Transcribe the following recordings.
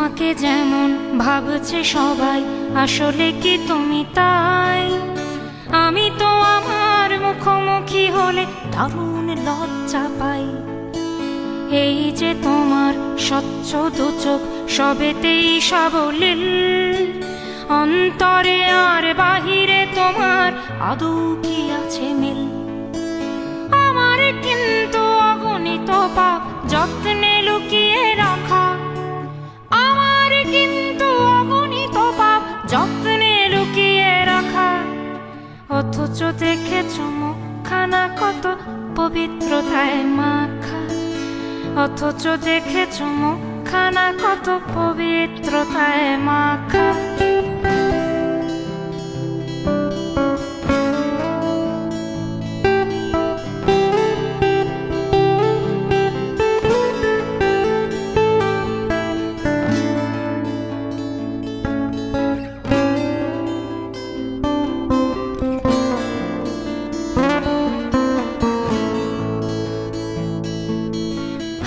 তোমাকে যেমন ভাবছে সবাই, আসলে কি তুমি তাই? আমি তো আমার মুখোমুখি হলে দারুণ লজ্জা পাই। এই যে তোমার স্বচ্ছ দু চোখ, সবেতেই সাবলীল, অন্তরে আর বাহিরে তোমার আদৌ কি আছে মিল? আমার কিন্তু অগণিত পাপ যত্নে লুকিয়ে রাখা, আমার কিন্তু অগণিত পাপ যত্নে লুকিয়ে রাখা। অথচ দেখেছ মুখখানা কত পবিত্রতায় মাখা, অথচ দেখেছ মুখখানা কত পবিত্রতায় মাখা।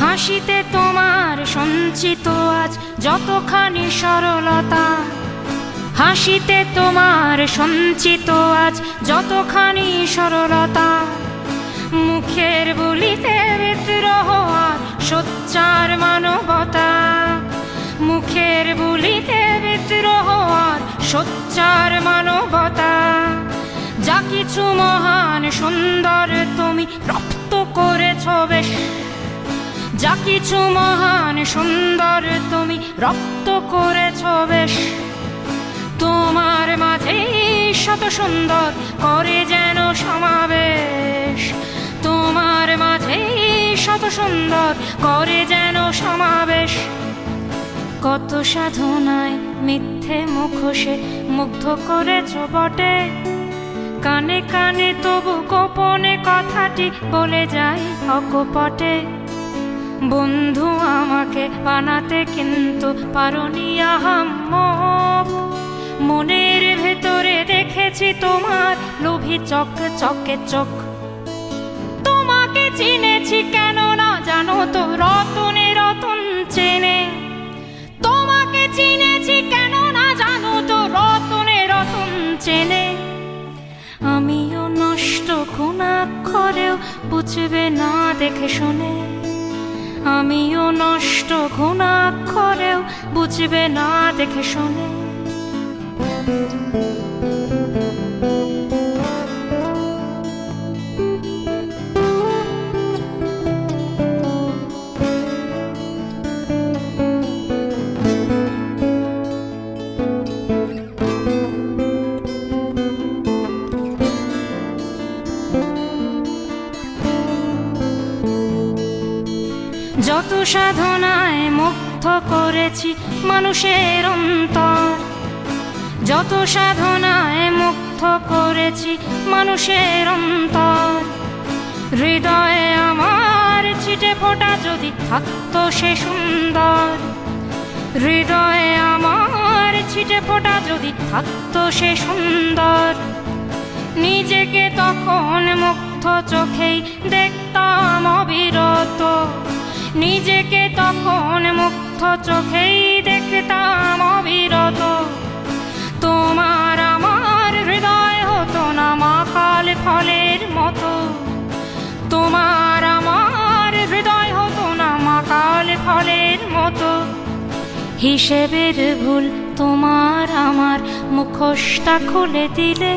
হাসিতে তোমার সঞ্চিত আজ যতখানি সরলতা, হাসিতে তোমার সঞ্চিত আজ যতখানি সরলতা। মুখের বলিতে বিদ্রোহ আর সোচ্চার মানবতা, মুখের বলিতে বিদ্রোহ আর সোচ্চার মানবতা। যা কিছু মহান সুন্দর তুমি রপ্ত করেছ বেশ, যা কিছু মহান সুন্দর তুমি রপ্ত করেছ বেশ। তোমার মাঝে শত সুন্দর করে যেন সমাবেশ, তোমার মাঝে শত সুন্দর করে যেন সমাবেশ। কত সাধনায় মিথ্যে মুখোশে মুগ্ধ করেছ বটে, কানে কানে তবু গোপনে কথাটি বলে যায় অকপটে। বন্ধু আমাকে বানাতে কিন্তু পারোনি আহাম্মক, মনের ভেতরে দেখেছি তোমার লোভী চক চকে চোখ। তোমাকে চিনেছি কেন না জানো তো রতনে রতন চেনে, তোমাকে চিনেছি কেন না জানো তো রতনে রতন চেনে। আমিও নষ্ট ঘুণাক্ষরেও বুঝবে না দেখে শুনে, আমিও নষ্ট ঘুণাক্ষরেও বুঝবে না দেখে শুনে। যত সাধনায় মুগ্ধ করেছি মানুষের অন্তর, যত সাধনায় মুগ্ধ করেছি মানুষের অন্তর। হৃদয়ে আমার ছিটে ফোঁটা যদি থাকতো সে সুন্দর, হৃদয়ে আমার ছিটে ফোঁটা যদি থাকতো সে সুন্দর। নিজেকে তখন মুগ্ধ চোখেই দেখতাম অবিরত, নিজেকে তখন মুগ্ধ চোখেই দেখতাম অবিরত। তোমার আমার হৃদয় হতো না মাকাল ফলের মতো, তোমার আমার হৃদয় হতো না মাকাল ফলের মতো। হিসেবের ভুল তোমার আমার মুখোশটা খুলে দিলে,